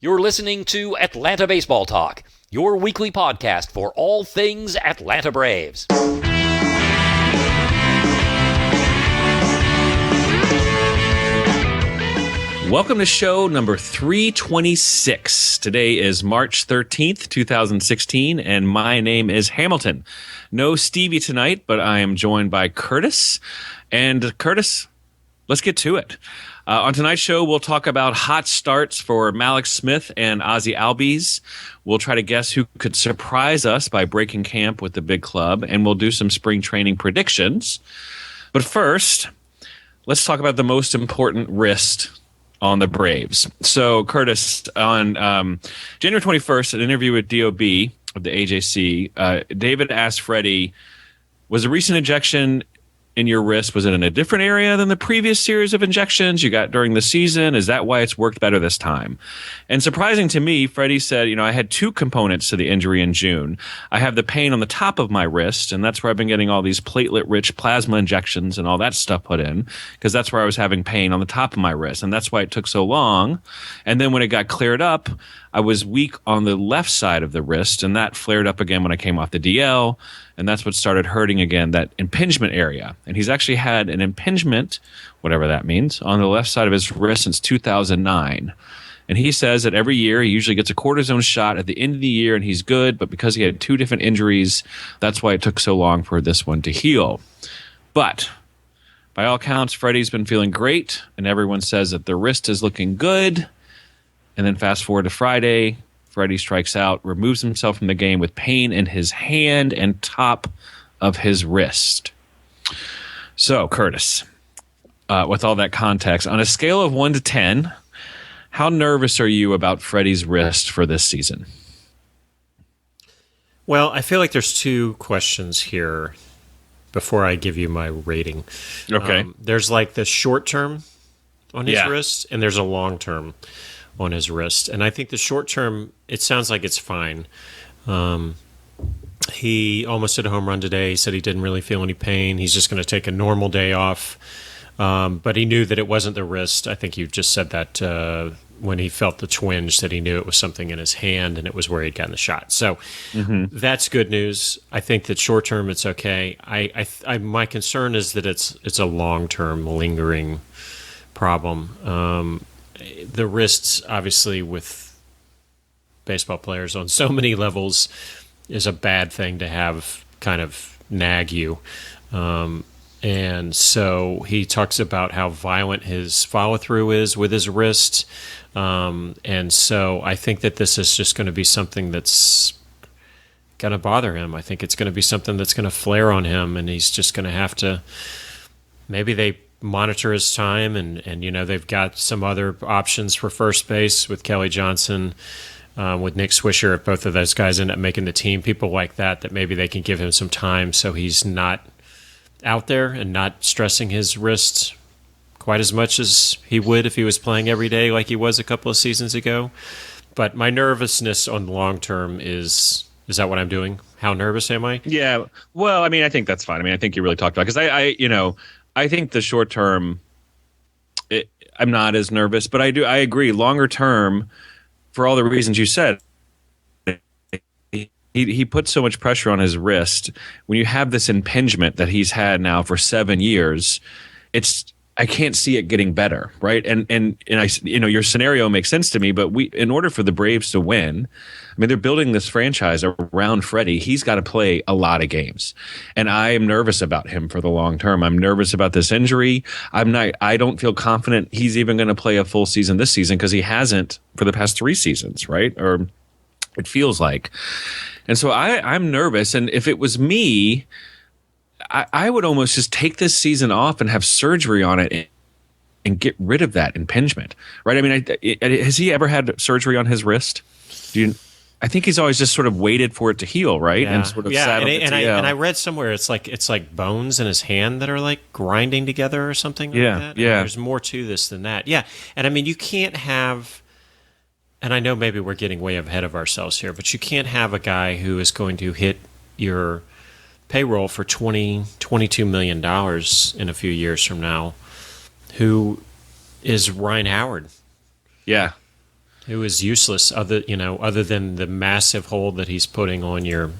You're listening to Atlanta Baseball Talk, your weekly podcast for all things Atlanta Braves. Welcome to show number 326. Today is March 13th, 2016, and my name is Hamilton. No Stevie tonight, but I am joined by Curtis. And Curtis, let's get to it. On tonight's show, we'll talk about hot starts for Mallex Smith and Ozzie Albies. We'll try to guess who could surprise us by breaking camp with the big club, and we'll do some spring training predictions. But first, let's talk about the most important wrist on the Braves. So, Curtis, on January 21st, an interview with DOB of the AJC, David asked Freddie, was a recent injection in your wrist, was it in a different area than the previous series of injections you got during the season? Is that why it's worked better this time? And surprising to me, Freddie said, I had two components to the injury in June. I have the pain on the top of my wrist, and that's where I've been getting all these platelet-rich plasma injections and all that stuff put in, because that's where I was having pain on the top of my wrist, and that's why it took so long. And then when it got cleared up, I was weak on the left side of the wrist, and that flared up again when I came off the DL, and that's what started hurting again, that impingement area. And he's actually had an impingement, whatever that means, on the left side of his wrist since 2009. And he says that every year he usually gets a cortisone shot at the end of the year, and he's good, but because he had two different injuries, that's why it took so long for this one to heal. But by all counts, Freddie's been feeling great, and everyone says that the wrist is looking good. And then fast forward to Friday, Freddie strikes out, removes himself from the game with pain in his hand and top of his wrist. So, Curtis, with all that context, on a scale of 1 to 10, how nervous are you about Freddie's wrist for this season? Well, I feel like there's two questions here before I give you my rating. Okay. There's like the short term on his wrist, and there's a long term on his wrist. And I think the short term, it sounds like it's fine. He almost hit a home run today. He said he didn't really feel any pain. He's just going to take a normal day off. But he knew that it wasn't the wrist. I think you just said that when he felt the twinge, that he knew it was something in his hand, and it was where he'd gotten the shot. So that's good news. I think that short term it's okay. My concern is that it's a long term lingering problem. The wrists, obviously, with baseball players on so many levels, is a bad thing to have kind of nag you. And so he talks about how violent his follow-through is with his wrist. And so I think that this is just going to be something that's going to bother him. I think it's going to be something that's going to flare on him, and he's just going to have to – maybe they monitor his time, and they've got some other options for first base with Kelly Johnson, with Nick Swisher. If both of those guys end up making the team, people like that maybe they can give him some time so he's not out there and not stressing his wrists quite as much as he would if he was playing every day like he was a couple of seasons ago. But my nervousness on the long term is that what I'm doing? How nervous am I? Yeah. Well, I think that's fine. I think you really talked about it, because I think the short term, I'm not as nervous, but I agree. Longer term, for all the reasons you said, he put so much pressure on his wrist. When you have this impingement that he's had now for 7 years, I can't see it getting better, right? And your scenario makes sense to me, but in order for the Braves to win, they're building this franchise around Freddie. He's got to play a lot of games, and I am nervous about him for the long term. I'm nervous about this injury. I don't feel confident he's even going to play a full season this season, because he hasn't for the past 3 seasons, right? Or it feels like. And so I'm nervous, and if it was me, I would almost just take this season off and have surgery on it and get rid of that impingement, right? Has he ever had surgery on his wrist? I think he's always just sort of waited for it to heal, right? Yeah. And sort of sat on and I read somewhere it's like bones in his hand that are like grinding together or something like that. Yeah. There's more to this than that. Yeah. And you can't have, and I know maybe we're getting way ahead of ourselves here, but you can't have a guy who is going to hit your payroll for $22 million in a few years from now, who is Ryan Howard. Yeah. It was useless, other than the massive hole that he's putting on your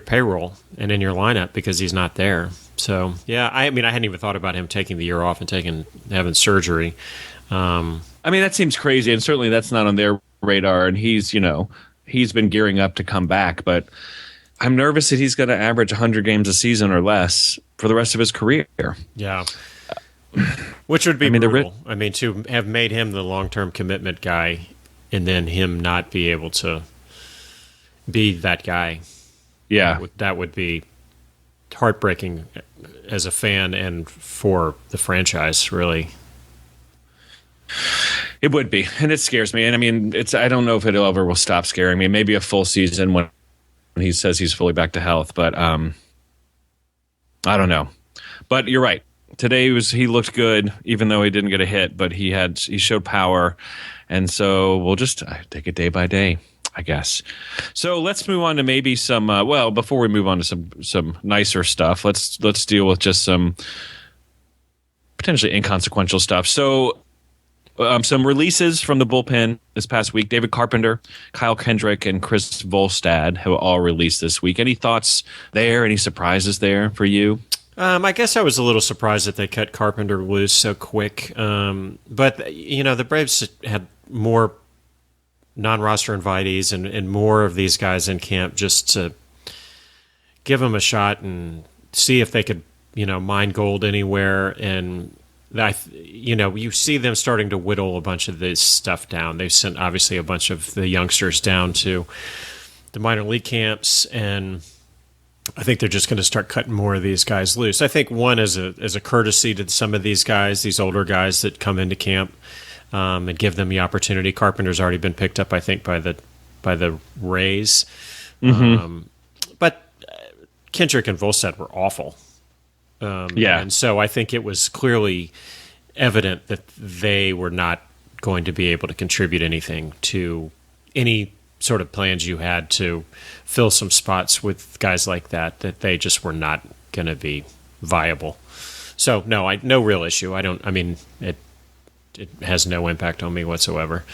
payroll and in your lineup because he's not there. So yeah, I hadn't even thought about him taking the year off and having surgery. That seems crazy, and certainly that's not on their radar. And he's been gearing up to come back, but I'm nervous that he's going to average 100 games a season or less for the rest of his career. Yeah. Which would be brutal. To have made him the long-term commitment guy and then him not be able to be that guy. Yeah. That would be heartbreaking as a fan and for the franchise, really. It would be, and it scares me. And I don't know if it ever will stop scaring me. Maybe a full season when he says he's fully back to health, but I don't know. But you're right. Today he looked good, even though he didn't get a hit, but he showed power, and so we'll just take it day by day, I guess. So let's move on to maybe some. Before we move on to some nicer stuff, let's deal with just some potentially inconsequential stuff. So. Some releases from the bullpen this past week. David Carpenter, Kyle Kendrick, and Chris Volstad have all released this week. Any thoughts there? Any surprises there for you? I guess I was a little surprised that they cut Carpenter loose so quick. But, the Braves had more non-roster invitees and more of these guys in camp just to give them a shot and see if they could, mine gold anywhere. And you see them starting to whittle a bunch of this stuff down. They've sent obviously a bunch of the youngsters down to the minor league camps, and I think they're just going to start cutting more of these guys loose. I think one as a courtesy to some of these guys, these older guys that come into camp, and give them the opportunity. Carpenter's already been picked up, I think, by the Rays, but Kendrick and Volstad were awful. And so I think it was clearly evident that they were not going to be able to contribute anything to any sort of plans you had to fill some spots with guys like that they just were not going to be viable. So no real issue. It has no impact on me whatsoever.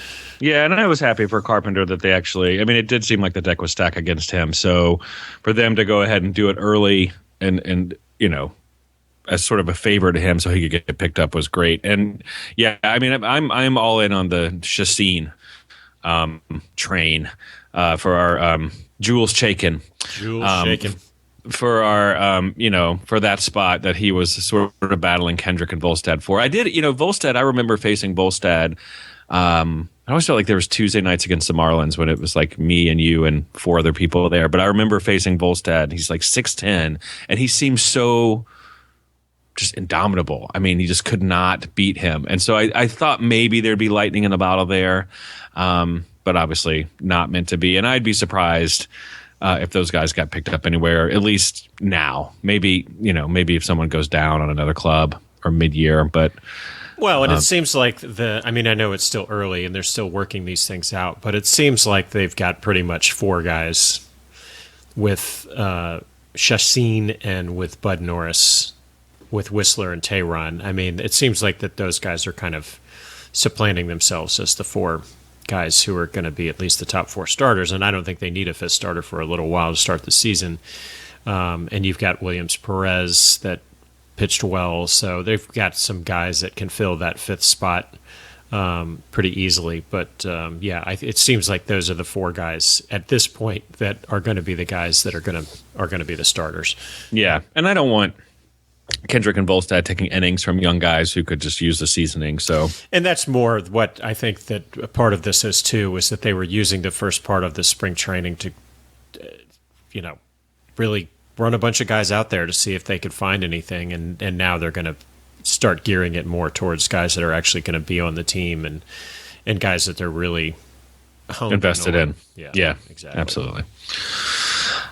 Yeah, and I was happy for Carpenter that they actually, it did seem like the deck was stacked against him. So for them to go ahead and do it early and as sort of a favor to him so he could get picked up was great. And yeah, I'm all in on the Chassin train for our Jules Chaikin. For our for that spot that he was sort of battling Kendrick and Volstad for. Volstad, I remember facing Volstad. I always felt like there was Tuesday nights against the Marlins when it was like me and you and 4 other people there. But I remember facing Volstad. He's like 6'10", and he seems so just indomitable. He just could not beat him. And so I thought maybe there'd be lightning in the bottle there, but obviously not meant to be. And I'd be surprised if those guys got picked up anywhere, at least now. Maybe if someone goes down on another club or mid-year, but... Well, and it seems like I know it's still early and they're still working these things out, but it seems like they've got pretty much 4 guys with Chassin and with Bud Norris, with Whistler and Tehran. It seems like that those guys are kind of supplanting themselves as the 4 guys who are going to be at least the top 4 starters, and I don't think they need a 5th starter for a little while to start the season. And you've got Williams Perez that pitched well, so they've got some guys that can fill that 5th spot pretty easily. But it seems like those are the 4 guys at this point that are going to be the guys that are going to be the starters. Yeah, and I don't want Kendrick and Volstad taking innings from young guys who could just use the seasoning. So, and that's more what I think that a part of this is too, is that they were using the first part of the spring training to, really run a bunch of guys out there to see if they could find anything, and now they're going to start gearing it more towards guys that are actually going to be on the team and guys that they're really invested in. Yeah, exactly, absolutely.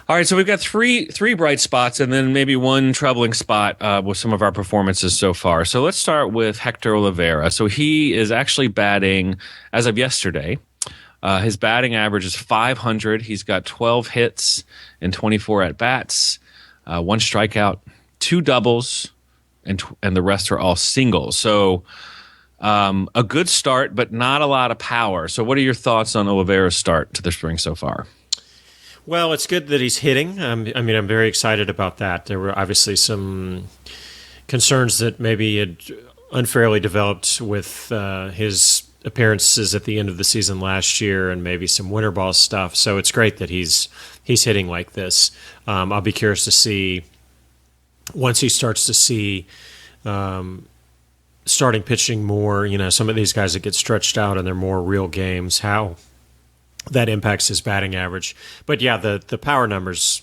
All right, so we've got three bright spots and then maybe one troubling spot with some of our performances so far. So let's start with Hector Olivera. So he is actually batting, as of yesterday, his batting average is .500. He's got 12 hits and 24 at-bats, 1 strikeout, 2 doubles, and the rest are all singles. So A good start, but not a lot of power. So what are your thoughts on Oliveira's start to the spring so far? Well, it's good that he's hitting. I'm very excited about that. There were obviously some concerns that maybe had unfairly developed with his appearances at the end of the season last year and maybe some winter ball stuff. So it's great that he's hitting like this. I'll be curious to see once he starts to see starting pitching more, some of these guys that get stretched out in their more real games, how that impacts his batting average. But yeah, the power numbers,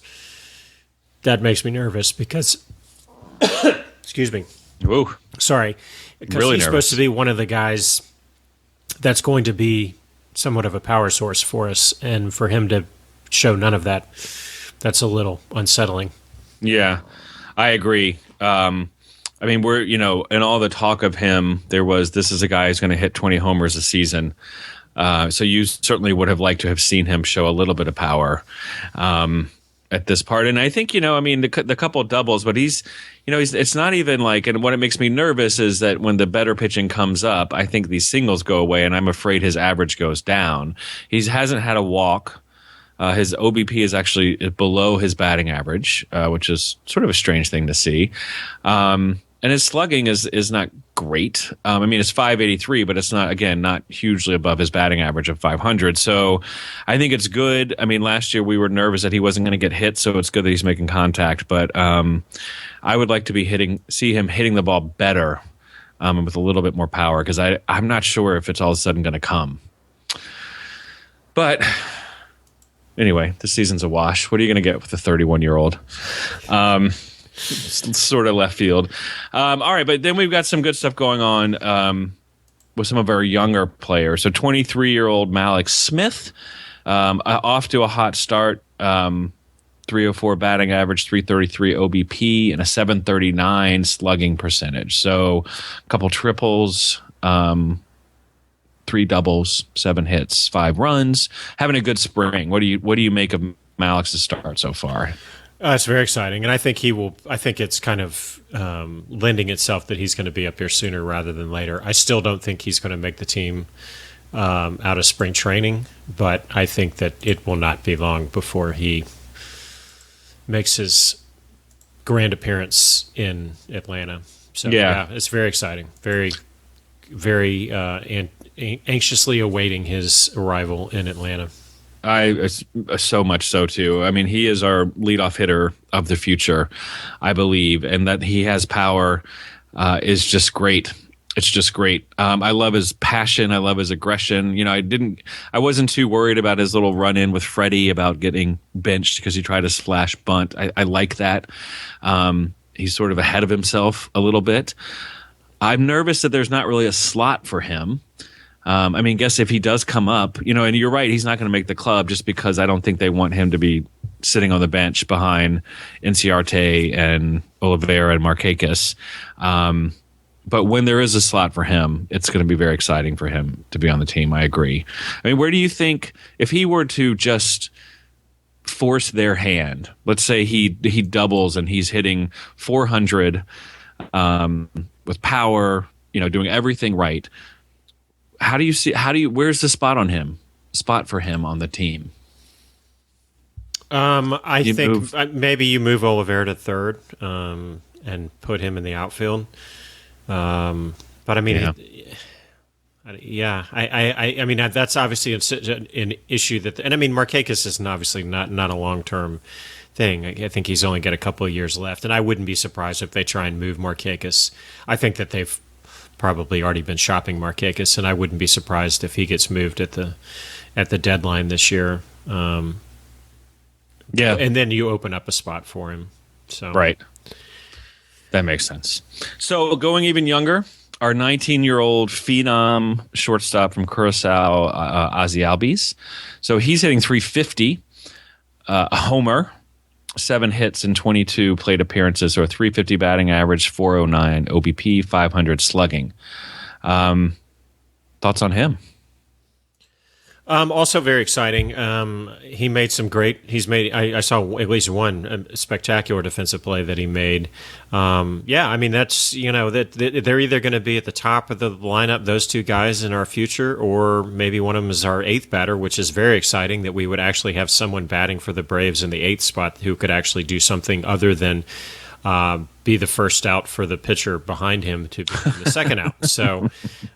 that makes me nervous because excuse me. Ooh. Sorry. Because really he's supposed to be one of the guys that's going to be somewhat of a power source for us, and for him to show none of that, that's a little unsettling. Yeah, I agree. We're, in all the talk of him, this is a guy who's going to hit 20 homers a season. So you certainly would have liked to have seen him show a little bit of power at this part. And I think, the couple of doubles, but it's not even like, and what it makes me nervous is that when the better pitching comes up, I think these singles go away, and I'm afraid his average goes down. He hasn't had a walk. His OBP is actually below his batting average, which is sort of a strange thing to see. And his slugging is not great. It's 583, but it's not hugely above his batting average of 500. So I think it's good. Last year we were nervous that he wasn't going to get hit, so it's good that he's making contact. But I would like to see him hitting the ball better with a little bit more power, because I'm not sure if it's all of a sudden going to come. But anyway, the season's a wash. What are you going to get with a 31-year-old? Sort of left field. All right, but then we've got some good stuff going on with some of our younger players. So 23-year-old Mallex Smith, off to a hot start, 304 batting average, 333 OBP, and a 739 slugging percentage. So a couple triples, 3 doubles, 7 hits, 5 runs, having a good spring. What do you make of Mallex's start so far? It's very exciting, and I think it's kind of lending itself that he's going to be up here sooner rather than later. I still don't think he's going to make the team out of spring training, but I think that it will not be long before he makes his grand appearance in Atlanta. So yeah, it's very exciting. Very, very anxiously awaiting his arrival in Atlanta. I so much so too. He is our leadoff hitter of the future, I believe, and that he has power is just great. It's just great. I love his passion. I love his aggression. I wasn't too worried about his little run in with Freddie about getting benched because he tried to splash bunt. I like that. He's sort of ahead of himself a little bit. I'm nervous that there's not really a slot for him. Guess if he does come up, and you're right, he's not going to make the club just because I don't think they want him to be sitting on the bench behind Inciarte and Oliveira and Markakis. But when there is a slot for him, it's going to be very exciting for him to be on the team. I agree. Where do you think, if he were to just force their hand, let's say he doubles and he's hitting 400 with power, doing everything right, where's the spot for him on the team? I think maybe you move Oliveira to third and put him in the outfield. But that's obviously an issue Markakis is obviously not a long-term thing. I think he's only got a couple of years left, and I wouldn't be surprised if they try and move Markakis. I think that they've probably already been shopping Markakis, and I wouldn't be surprised if he gets moved at the deadline this year. And then you open up a spot for him. So right, that makes sense. So going even younger, our 19-year-old phenom shortstop from Curacao, Ozzie Albies. So he's hitting 350, a homer, 7 hits in 22 plate appearances, so a 350 batting average, 409 OBP, 500 slugging. Thoughts on him? Also very exciting. He made some great. I saw at least one spectacular defensive play that he made. Yeah, I mean that's that they're either going to be at the top of the lineup, those two guys in our future, or maybe one of them is our eighth batter, which is very exciting. That we would actually have someone batting for the Braves in the eighth spot who could actually do something other than be the first out for the pitcher behind him to become the second out. So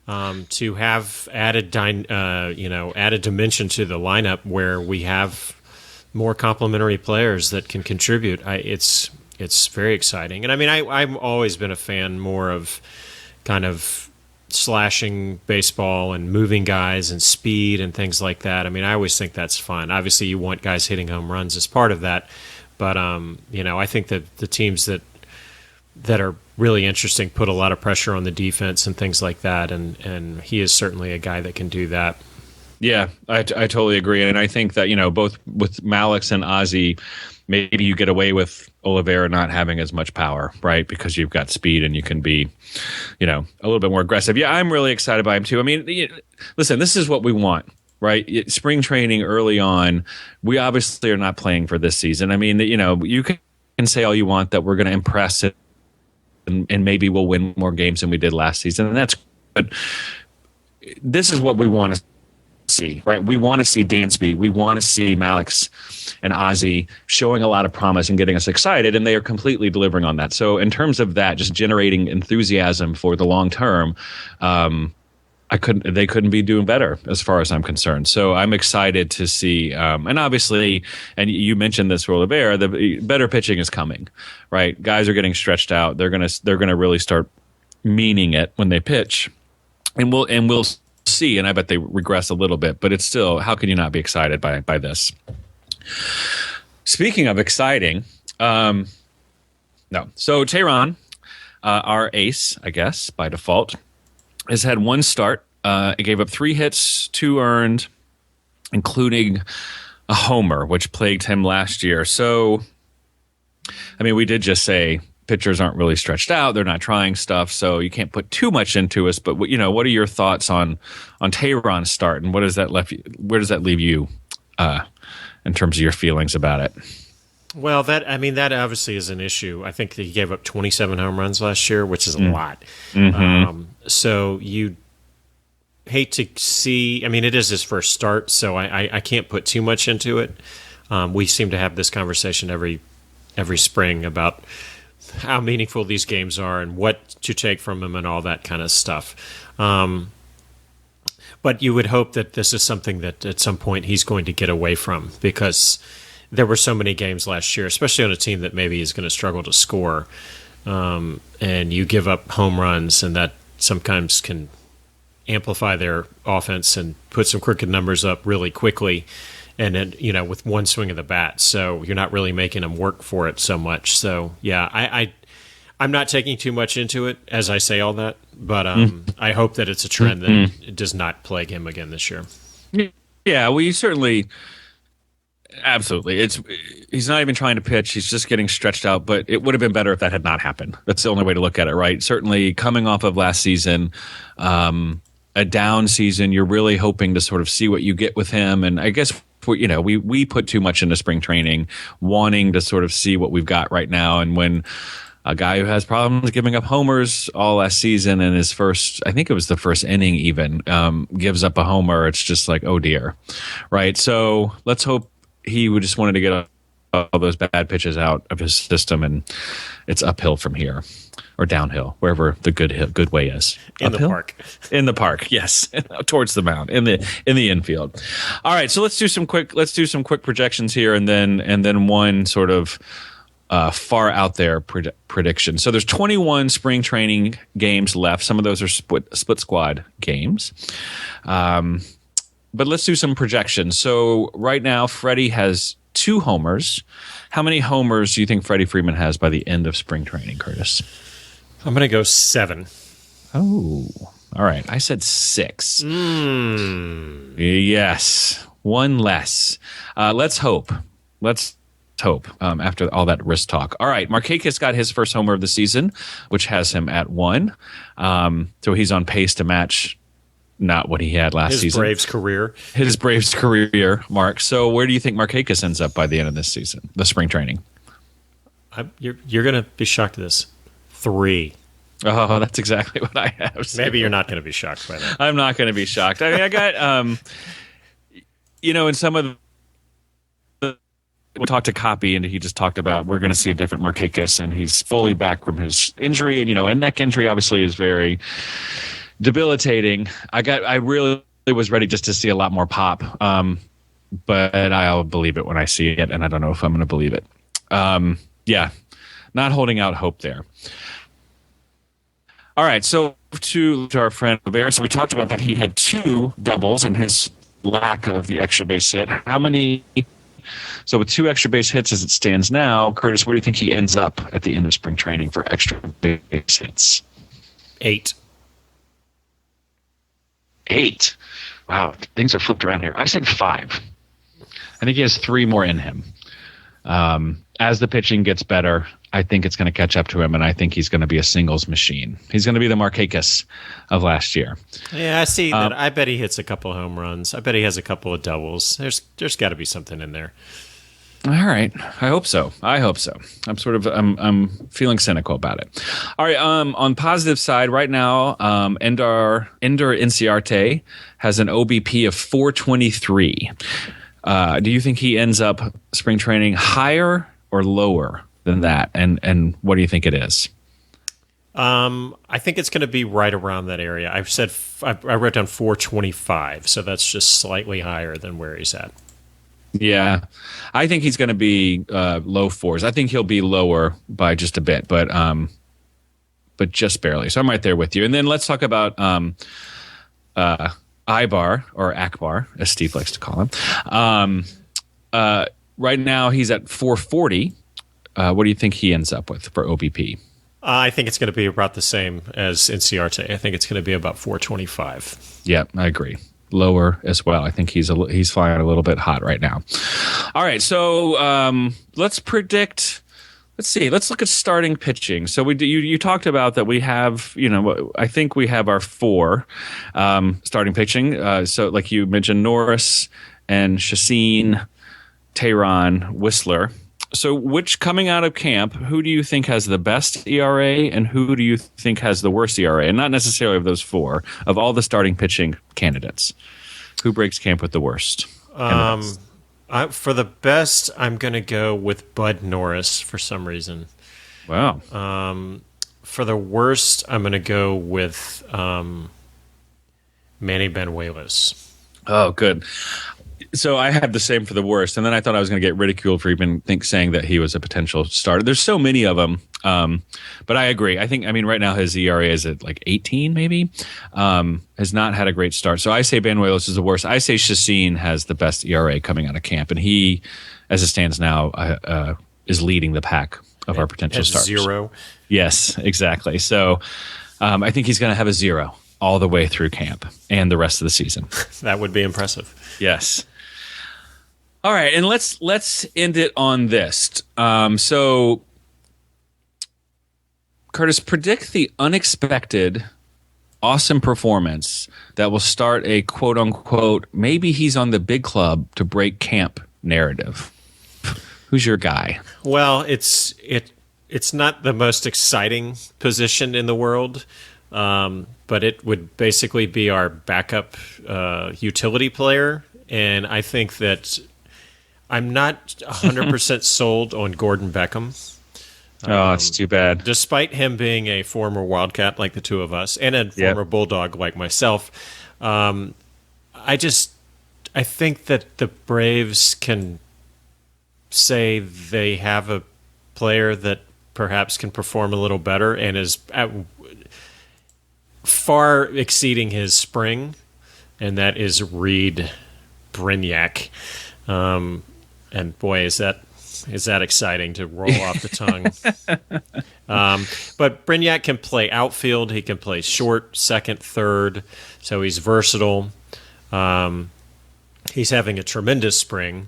to have added dimension to the lineup where we have more complementary players that can contribute, it's very exciting. And I mean, I've always been a fan more of kind of slashing baseball and moving guys and speed and things like that. I mean, I always think that's fun. Obviously, you want guys hitting home runs as part of that. But I think that the teams that are really interesting put a lot of pressure on the defense and things like that, and he is certainly a guy that can do that. Yeah, I totally agree, and I think that both with Mallex and Ozzie, maybe you get away with Oliveira not having as much power, right? Because you've got speed and you can be, a little bit more aggressive. Yeah, I'm really excited by him too. I mean, listen, this is what we want. Right, spring training early on, we obviously are not playing for this season. I mean, you can say all you want that we're going to impress it, and maybe we'll win more games than we did last season, and that's good. This is what we want to see, right? We want to see Dansby, we want to see Mallex and Ozzie showing a lot of promise and getting us excited, and they are completely delivering on that. So, in terms of that, just generating enthusiasm for the long term. They couldn't be doing better as far as I'm concerned. So I'm excited to see, and obviously, and you mentioned this for Oliveira, the better pitching is coming, right? Guys are getting stretched out. They're gonna really start meaning it when they pitch, and we'll see. And I bet they regress a little bit, but it's still, how can you not be excited by this? Speaking of exciting, no. So Tehran, our ace, I guess by default, has had one start. It gave up 3 hits, 2 earned, including a homer, which plagued him last year. So, I mean, we did just say pitchers aren't really stretched out; they're not trying stuff, so you can't put too much into us. But what are your thoughts on Tehran's start, and where does that leave you in terms of your feelings about it? Well, that obviously is an issue. I think that he gave up 27 home runs last year, which is a lot. Mm-hmm. So you hate to see. I mean, it is his first start, so I can't put too much into it. We seem to have this conversation every spring about how meaningful these games are and what to take from them and all that kind of stuff. But you would hope that this is something that at some point he's going to get away from, because there were so many games last year, especially on a team that maybe is going to struggle to score, and you give up home runs, and that sometimes can amplify their offense and put some crooked numbers up really quickly, and then with one swing of the bat. So you're not really making them work for it so much. So yeah, I'm not taking too much into it as I say all that, but I hope that it's a trend that it does not plague him again this year. Yeah, we certainly. Absolutely. He's not even trying to pitch. He's just getting stretched out, but it would have been better if that had not happened. That's the only way to look at it, right? Certainly coming off of last season, a down season, you're really hoping to sort of see what you get with him. And I guess, we put too much into spring training, wanting to sort of see what we've got right now. And when a guy who has problems giving up homers all last season in his first, I think it was the first inning even, gives up a homer, it's just like, oh dear, right? So let's hope he would just wanted to get all those bad pitches out of his system, and it's uphill from here, or downhill, wherever the good way is. In uphill? The park. In the park, yes, towards the mound, in the infield. All right, so let's do some quick projections here, and then one sort of far out there prediction. So there's 21 spring training games left. Some of those are split squad games. But let's do some projections. So right now, Freddie has 2 homers. How many homers do you think Freddie Freeman has by the end of spring training, Curtis? I'm going to go 7. Oh, all right. I said 6. Yes, 1 less. Let's hope. After all that wrist talk. All right, Markakis got his first homer of the season, which has him at 1. So he's on pace to match not what he had last His season. Braves career. His Braves career, Mark. So where do you think Markakis ends up by the end of this season, the spring training? You're going to be shocked at this. 3. Oh, that's exactly what I have. So. Maybe you're not going to be shocked by that. I'm not going to be shocked. I mean, I got, in some of the, we talked to Copy, and he just talked about we're going to see a different Markakis, and he's fully back from his injury, and a neck injury obviously is very debilitating. I really was ready just to see a lot more pop, but I'll believe it when I see it, and I don't know if I'm going to believe it. Yeah, not holding out hope there. All right, so to our friend Bear, so we talked about that he had 2 doubles and his lack of the extra base hit. How many? So with 2 extra base hits as it stands now, Curtis, where do you think he ends up at the end of spring training for extra base hits? 8. 8. Wow, things are flipped around here. I said 5. I think he has 3 more in him. As the pitching gets better, I think it's going to catch up to him, and I think he's going to be a singles machine. He's going to be the Markakis of last year. Yeah, I see that. I bet he hits a couple home runs. I bet he has a couple of doubles. There's got to be something in there. All right, I hope so. I'm feeling cynical about it. All right, on positive side, right now, Ender Inciarte has an OBP of 423. Do you think he ends up spring training higher or lower than that? And what do you think it is? I think it's going to be right around that area. I wrote down 425, so that's just slightly higher than where he's at. Yeah, I think he's going to be low 4s. I think he'll be lower by just a bit, but just barely. So I'm right there with you. And then let's talk about Ibar, or Akbar, as Steve likes to call him. Right now, he's at 440. What do you think he ends up with for OBP? I think it's going to be about the same as Inciarte. I think it's going to be about 425. Yeah, I agree. Lower as well. I think he's flying a little bit hot right now. All right, so let's predict. Let's see. Let's look at starting pitching. So you talked about that we have. I think we have our 4 starting pitching. So like you mentioned, Norris and Chacin, Tehran, Whistler. So which, coming out of camp, who do you think has the best ERA and who do you think has the worst ERA? And not necessarily of those 4, of all the starting pitching candidates. Who breaks camp with the worst? For the best, I'm going to go with Bud Norris for some reason. Wow. For the worst, I'm going to go with Manny Benuelos. Oh, good. So I had the same for the worst, and then I thought I was going to get ridiculed for even saying that he was a potential starter. There's so many of them, but I agree. Right now his ERA is at like 18, maybe. Has not had a great start. So I say Benuelos is the worst. I say Chacin has the best ERA coming out of camp, and he, as it stands now, is leading the pack of our potential starters. 0. Yes, exactly. So I think he's going to have a 0 all the way through camp and the rest of the season. That would be impressive. Yes. All right, and let's end it on this. So, Curtis, predict the unexpected, awesome performance that will start a quote-unquote, maybe he's on the big club to break camp narrative. Who's your guy? Well, it's not the most exciting position in the world, but it would basically be our backup utility player, and I think that I'm not 100% sold on Gordon Beckham. Oh, it's too bad. Despite him being a former Wildcat like the two of us and a former Bulldog like myself, I think that the Braves can say they have a player that perhaps can perform a little better and is far exceeding his spring, and that is Reed Brignac. And boy, is that exciting to roll off the tongue. But Brignac can play outfield. He can play short, second, third. So he's versatile. He's having a tremendous spring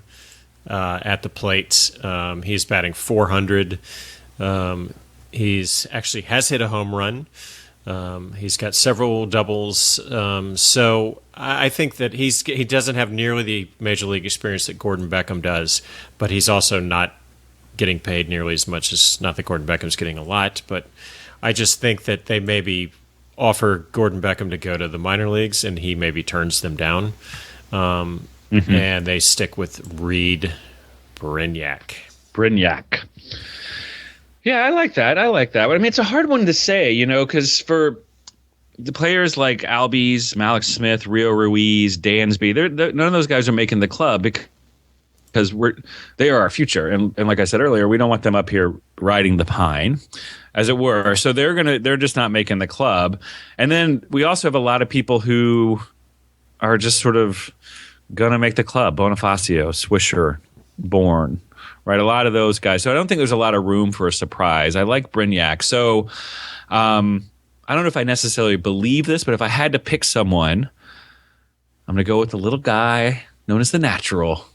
at the plate. He's batting .400. He's actually has hit a home run. He's got several doubles. So I think that he doesn't have nearly the major league experience that Gordon Beckham does, but he's also not getting paid nearly as much as, not that Gordon Beckham's getting a lot, but I just think that they maybe offer Gordon Beckham to go to the minor leagues and he maybe turns them down. And they stick with Reed Brignac. Yeah, I like that. But I mean, it's a hard one to say, because for the players like Albies, Mallex Smith, Rio Ruiz, Dansby, none of those guys are making the club because they are our future. And like I said earlier, we don't want them up here riding the pine, as it were. So they're just not making the club. And then we also have a lot of people who are just sort of gonna make the club. Bonifacio, Swisher, Bourne, right? A lot of those guys. So I don't think there's a lot of room for a surprise. I like Brignac. So I don't know if I necessarily believe this, but if I had to pick someone, I'm gonna go with the little guy known as the Natural,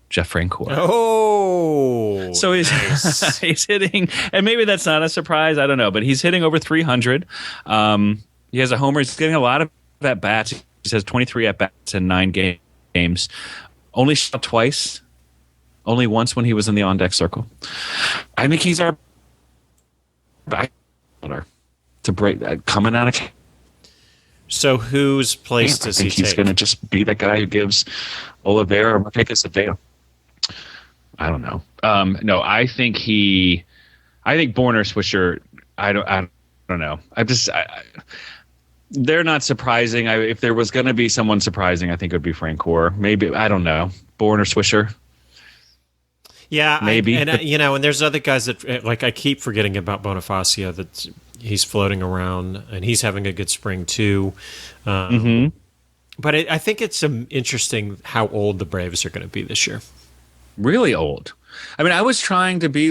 Jeff Francoeur. Oh, so nice. He's hitting, and maybe that's not a surprise. I don't know, but he's hitting over 300. He has a homer. He's getting a lot of at bats. He has 23 at bats in 9 games. Only shot twice. Only once when he was in the on deck circle. I think he's our backfielder to break that coming out of. So whose place does he take? I think he's going to just be the guy who gives Oliveira or Marquez a day. I don't know. No, I think Bourne or Swisher. I don't know. They're not surprising. If there was going to be someone surprising, I think it would be Francoeur. Maybe, I don't know. Bourne or Swisher. Yeah, maybe. And there's other guys that, like, I keep forgetting about Bonifacio, that he's floating around and he's having a good spring too. But I think it's interesting how old the Braves are going to be this year. Really old. I mean, I was trying to be,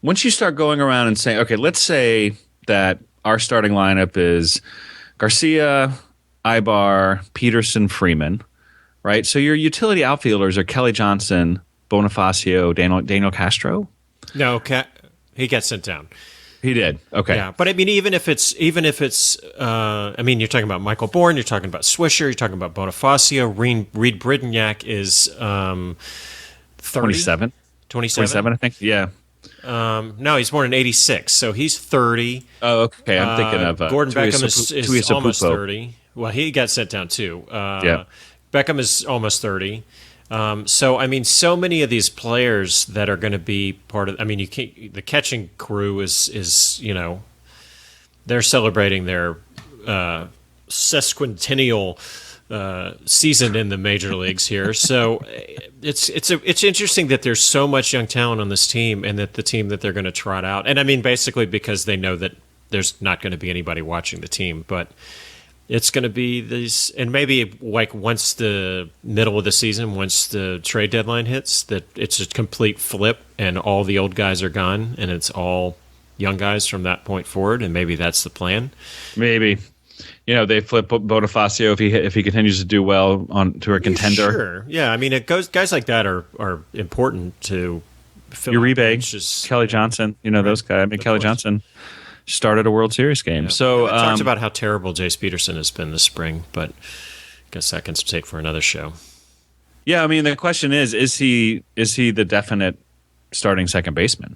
once you start going around and saying, okay, let's say that our starting lineup is Garcia, Ibar, Peterson, Freeman, right? So your utility outfielders are Kelly Johnson, Bonifacio, Daniel Castro. No, he got sent down. He did. Okay. Yeah, but I mean, even if it's, I mean, you're talking about Michael Bourne, you're talking about Swisher, you're talking about Bonifacio. Reed Brignac is 30? 27. 27, I think. Yeah. No, he's born in 86, so he's 30. Oh, okay. I'm thinking of Gordon Beckham is almost 30. Well, he got sent down too. Yeah. Beckham is almost 30. So, I mean, so many of these players that are going to be part of, I mean, the catching crew is they're celebrating their sesquicentennial season in the major leagues here. So it's interesting that there's so much young talent on this team, and that the team that they're going to trot out. And I mean, basically because they know that there's not going to be anybody watching the team, but it's going to be these, and maybe like once the middle of the season, once the trade deadline hits, that it's a complete flip and all the old guys are gone and it's all young guys from that point forward. And maybe that's the plan. Maybe. They flip Bonifacio if he continues to do well to a contender. Sure. Yeah. I mean, guys like that are important to fill Uribe, Kelly Johnson, those guys. I mean, Kelly Johnson started a World Series game. Yeah. So talked about how terrible Jace Peterson has been this spring, but I guess that can take for another show. Yeah, I mean, the question is he the definite starting second baseman,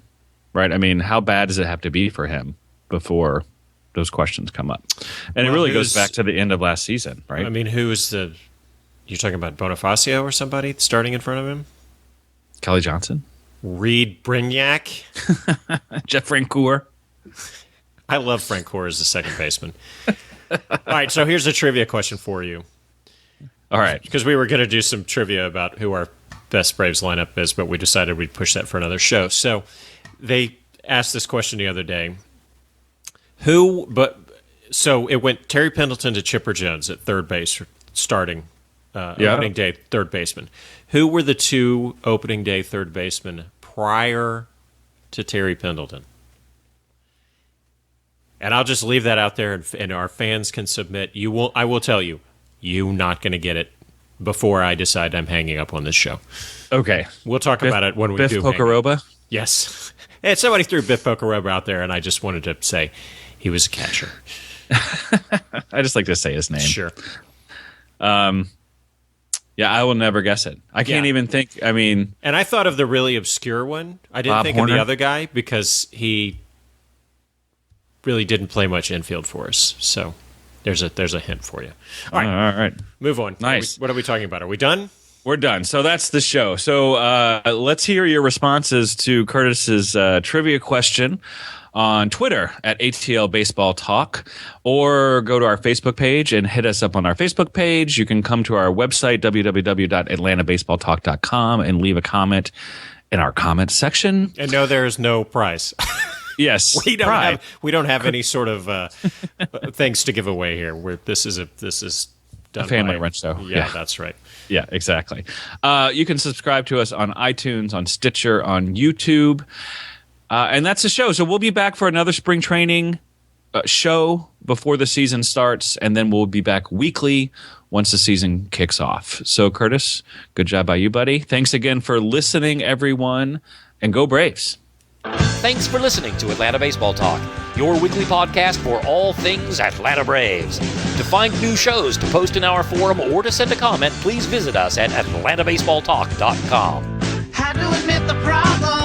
right? I mean, how bad does it have to be for him before those questions come up? And it really goes back to the end of last season, right? I mean, you're talking about Bonifacio or somebody starting in front of him? Kelly Johnson? Reed Brignac? Jeff Francoeur? I love Francoeur as the second baseman. All right, so here's a trivia question for you. All right. Because we were going to do some trivia about who our best Braves lineup is, but we decided we'd push that for another show. So they asked this question the other day. So it went Terry Pendleton to Chipper Jones at third base, starting opening day third baseman. Who were the two opening day third basemen prior to Terry Pendleton? And I'll just leave that out there, and our fans can submit. I will tell you, you're not going to get it before I decide I'm hanging up on this show. Okay. We'll talk about it when we do. Biff Pocoroba? Yes. And somebody threw Biff Pocahontas out there, and I just wanted to say he was a catcher. I just like to say his name. Sure. Yeah, I will never guess it. I can't even think. I mean, and I thought of the really obscure one. I didn't Bob think Horner? of the other guy because he really didn't play much infield for us. So there's a hint for you. All right. Move on. Nice. What are we talking about? Are we done? We're done. So that's the show. So let's hear your responses to Curtis's trivia question on Twitter at ATL Baseball Talk, or go to our Facebook page and hit us up on our Facebook page. You can come to our website, www.atlantabaseballtalk.com, and leave a comment in our comment section. And no, there is no prize. Yes, we don't have any sort of things to give away here. This is done a family by, run show. Yeah, that's right. Yeah, exactly. You can subscribe to us on iTunes, on Stitcher, on YouTube. And that's the show. So we'll be back for another spring training show before the season starts, and then we'll be back weekly once the season kicks off. So, Curtis, good job by you, buddy. Thanks again for listening, everyone, and go Braves. Thanks for listening to Atlanta Baseball Talk, your weekly podcast for all things Atlanta Braves. To find new shows, to post in our forum, or to send a comment, please visit us at atlantabaseballtalk.com. Had to admit the problem.